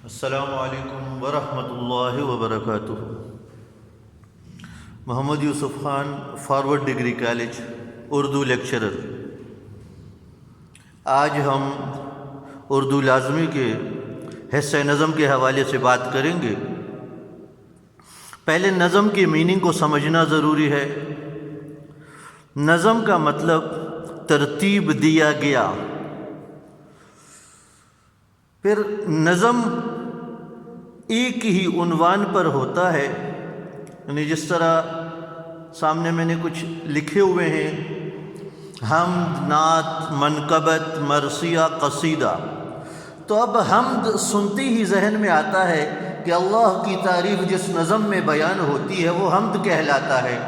السلام علیکم ورحمۃ اللہ وبرکاتہ۔ Muhammad Yusuf Khan, forward degree college, Urdu lecturer. آج ہم اردو لازمی کے حصہ نظم کے حوالے سے بات کریں گے۔ پہلے نظم کی میننگ کو سمجھنا ضروری ہے۔ نظم کا مطلب ترتیب دیا گیا۔ پھر نظم ایک ہی عنوان پر ہوتا ہے، یعنی جس طرح سامنے میں نے کچھ لکھے ہوئے ہیں: حمد، نعت، منقبت، مرثیہ، قصیدہ۔ تو اب حمد سنتے ہی ذہن میں آتا ہے کہ اللہ کی تعریف جس نظم میں بیان ہوتی ہے وہ حمد کہلاتا ہے۔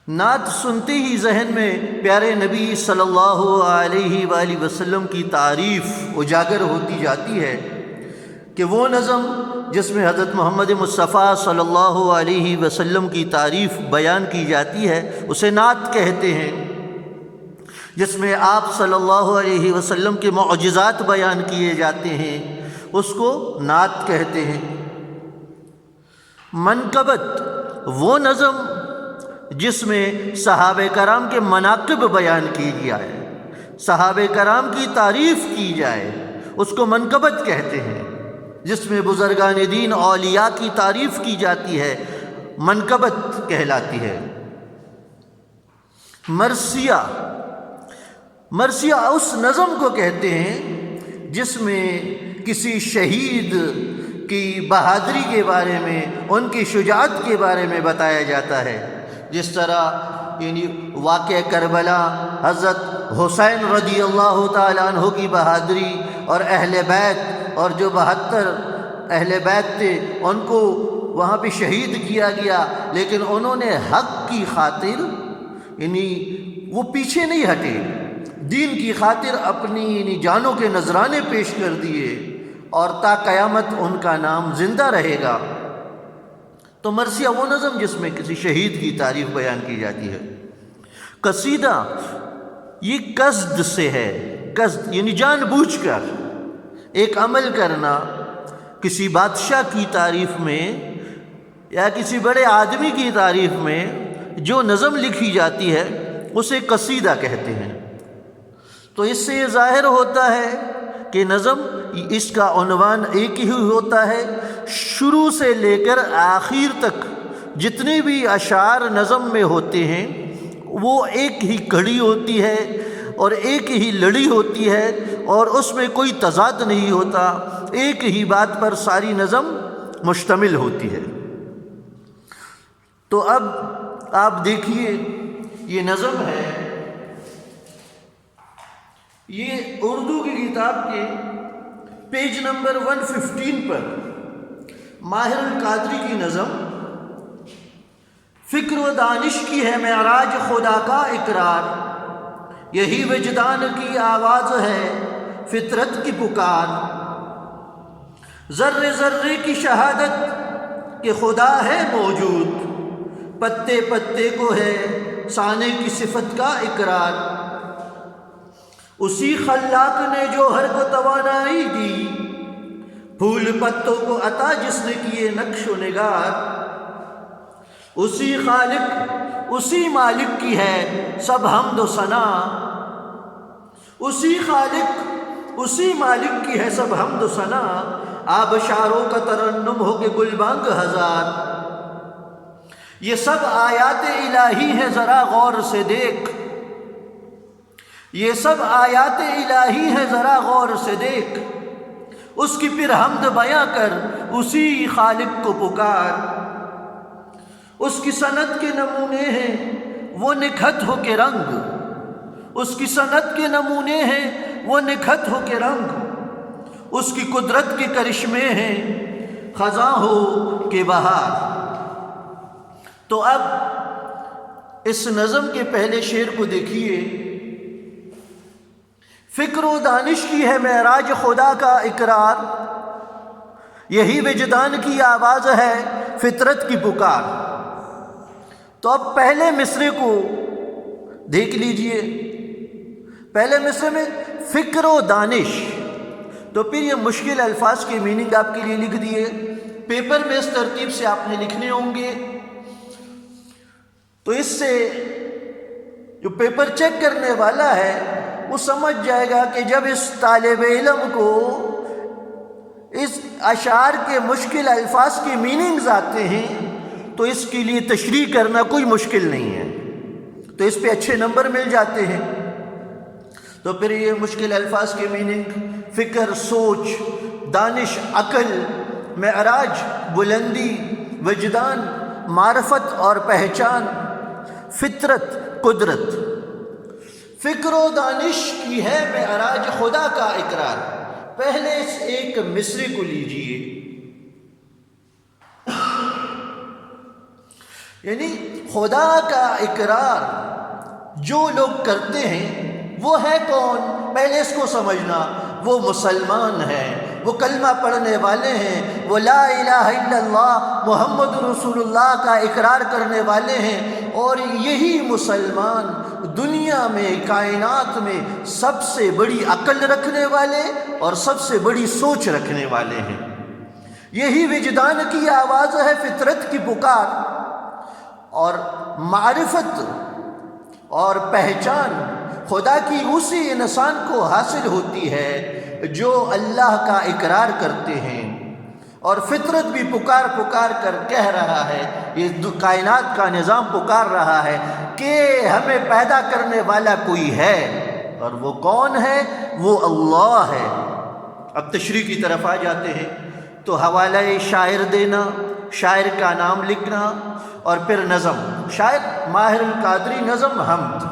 نعت سنتے ہی ذہن میں پیارے نبی صلی اللہ علیہ وآلہ وسلم کی تعریف اجاگر ہوتی جاتی ہے کہ وہ نظم جس میں حضرت محمد مصطفیٰ صلی اللہ علیہ وسلم کی تعریف بیان کی جاتی ہے اسے نعت کہتے ہیں۔ جس میں آپ صلی اللہ علیہ وسلم کے معجزات بیان کیے جاتے ہیں اس کو نعت کہتے ہیں۔ منقبت وہ نظم جس میں صحابہ کرام کے مناقب بیان کی جائے، صحابہ کرام کی تعریف کی جائے، اس کو منقبت کہتے ہیں۔ جس میں بزرگان دین اولیاء کی تعریف کی جاتی ہے منقبت کہلاتی ہے۔ مرثیہ اس نظم کو کہتے ہیں جس میں کسی شہید کی بہادری کے بارے میں، ان کی شجاعت کے بارے میں بتایا جاتا ہے۔ جس طرح یعنی واقعہ کربلا، حضرت حسین رضی اللہ تعالیٰ عنہ کی بہادری اور اہل بیت، اور جو 72 اہل بیت تھے ان کو وہاں پہ شہید کیا گیا، لیکن انہوں نے حق کی خاطر یعنی وہ پیچھے نہیں ہٹے، دین کی خاطر اپنی یعنی جانوں کے نذرانے پیش کر دیے، اور تا قیامت ان کا نام زندہ رہے گا۔ تو مرثیہ وہ نظم جس میں کسی شہید کی تعریف بیان کی جاتی ہے۔ قصیدہ یہ قصد سے ہے، قصد یعنی جان بوجھ کر ایک عمل کرنا۔ کسی بادشاہ کی تعریف میں یا کسی بڑے آدمی کی تعریف میں جو نظم لکھی جاتی ہے اسے قصیدہ کہتے ہیں۔ تو اس سے یہ ظاہر ہوتا ہے کہ نظم اس کا عنوان ایک ہی ہوتا ہے۔ شروع سے لے کر آخر تک جتنے بھی اشعار نظم میں ہوتے ہیں وہ ایک ہی کڑی ہوتی ہے اور ایک ہی لڑی ہوتی ہے، اور اس میں کوئی تضاد نہیں ہوتا، ایک ہی بات پر ساری نظم مشتمل ہوتی ہے۔ تو اب آپ دیکھیے یہ نظم ہے، یہ اردو کی کتاب کے پیج نمبر 115 پر ماہر القادری کی نظم فکر و دانش کی ہے معراج خدا کا اقرار، یہی وجدان کی آواز ہے فطرت کی پکار، ذرے ذرے کی شہادت کہ خدا ہے موجود، پتے پتے کو ہے سانے کی صفت کا اقرار، اسی خلاق نے جوہر کو توانائی دی، پھول پتوں کو عطا جس نے کیے نقش و نگار، اسی خالق اسی مالک کی ہے سب حمد و ثنا، اسی خالق اسی مالک کی ہے سب حمد و ثنا، آبشاروں کا ترنم ہو کے گلبانگ ہزار، یہ سب آیات الہی ہیں ذرا غور سے دیکھ، یہ سب آیات الہی ہیں ذرا غور سے دیکھ، اس کی پھر حمد بیاں کر اسی خالق کو پکار، اس کی صنعت کے نمونے ہیں وہ نکھت ہو کے رنگ، اس کی صنعت کے نمونے ہیں وہ نکھت ہو کے رنگ، اس کی قدرت کے کرشمے ہیں خزاں ہو کے بہار۔ تو اب اس نظم کے پہلے شعر کو دیکھیے: فکر و دانش کی ہے معراج خدا کا اقرار، یہی وجدان کی آواز ہے فطرت کی پکار۔ تو اب پہلے مصرے کو دیکھ لیجئے۔ پہلے مصرے میں فکر و دانش، تو پھر یہ مشکل الفاظ کے میننگ آپ کے لیے لکھ دیے، پیپر میں اس ترتیب سے آپ نے لکھنے ہوں گے، تو اس سے جو پیپر چیک کرنے والا ہے وہ سمجھ جائے گا کہ جب اس طالب علم کو اس اشعار کے مشکل الفاظ کے میننگز آتے ہیں تو اس کے لیے تشریح کرنا کوئی مشکل نہیں ہے، تو اس پہ اچھے نمبر مل جاتے ہیں۔ تو پھر یہ مشکل الفاظ کے میننگ، فکر، سوچ، دانش، عقل، معراج، بلندی، وجدان، معرفت اور پہچان، فطرت، قدرت۔ فکر و دانش کی ہے معراج خدا کا اقرار۔ پہلے اس ایک مصرے کو لیجئے، یعنی خدا کا اقرار جو لوگ کرتے ہیں وہ ہے کون؟ پہلے اس کو سمجھنا، وہ مسلمان ہیں، وہ کلمہ پڑھنے والے ہیں، وہ لا الہ الا اللہ محمد رسول اللہ کا اقرار کرنے والے ہیں، اور یہی مسلمان دنیا میں، کائنات میں سب سے بڑی عقل رکھنے والے اور سب سے بڑی سوچ رکھنے والے ہیں۔ یہی وجدان کی آواز ہے، فطرت کی پکار، اور معرفت اور پہچان خدا کی اسی انسان کو حاصل ہوتی ہے جو اللہ کا اقرار کرتے ہیں۔ اور فطرت بھی پکار پکار کر کہہ رہا ہے، یہ کائنات کا نظام پکار رہا ہے کہ ہمیں پیدا کرنے والا کوئی ہے، اور وہ کون ہے؟ وہ اللہ ہے۔ اب تشریح کی طرف آ جاتے ہیں، تو حوالہ شاعر دینا، شاعر کا نام لکھنا، اور پھر نظم، شاعر ماہر القادری نظم حمد۔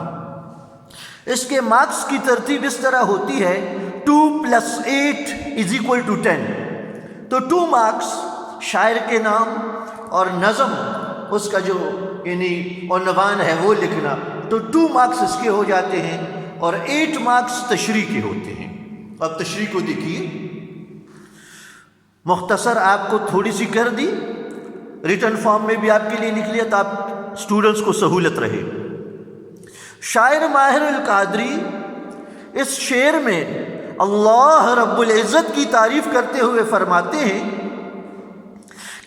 اس کے مارکس کی ترتیب اس طرح ہوتی ہے 2 + 8 = 10۔ تو 2 مارکس شاعر کے نام اور نظم اس کا جو یعنی عنوان ہے وہ لکھنا، تو 2 مارکس اس کے ہو جاتے ہیں، اور 8 مارکس تشریح کے ہوتے ہیں۔ اب تشریح کو دیکھیے، مختصر آپ کو تھوڑی سی کر دی، ریٹن فارم میں بھی آپ کے لیے لکھ لیا تو آپ اسٹوڈنٹس کو سہولت رہے۔ شاعر ماہر القادری اس شعر میں اللہ رب العزت کی تعریف کرتے ہوئے فرماتے ہیں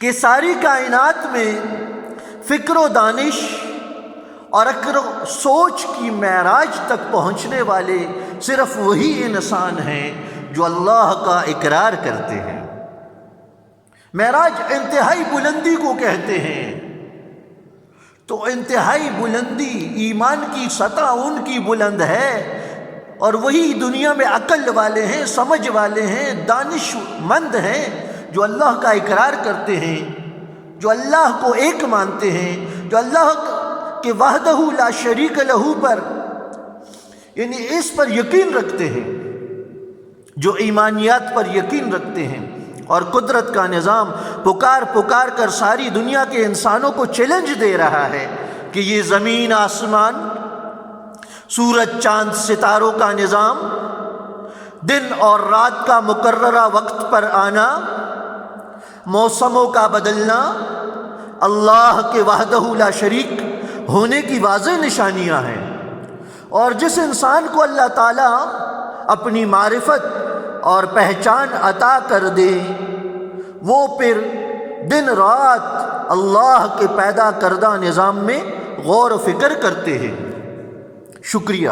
کہ ساری کائنات میں فکر و دانش اور عقل و سوچ کی معراج تک پہنچنے والے صرف وہی انسان ہیں جو اللہ کا اقرار کرتے ہیں۔ معراج انتہائی بلندی کو کہتے ہیں، تو انتہائی بلندی ایمان کی سطح ان کی بلند ہے، اور وہی دنیا میں عقل والے ہیں، سمجھ والے ہیں، دانش مند ہیں، جو اللہ کا اقرار کرتے ہیں، جو اللہ کو ایک مانتے ہیں، جو اللہ کے وحدہ لا شریک لہ پر یعنی اس پر یقین رکھتے ہیں، جو ایمانیات پر یقین رکھتے ہیں، اور قدرت کا نظام پکار پکار کر ساری دنیا کے انسانوں کو چیلنج دے رہا ہے کہ یہ زمین، آسمان، سورج، چاند، ستاروں کا نظام، دن اور رات کا مقررہ وقت پر آنا، موسموں کا بدلنا، اللہ کے وحدہ لا شریک ہونے کی واضح نشانیاں ہیں۔ اور جس انسان کو اللہ تعالیٰ اپنی معرفت اور پہچان عطا کر دے، وہ پھر دن رات اللہ کے پیدا کردہ نظام میں غور و فکر کرتے ہیں۔ شکریہ۔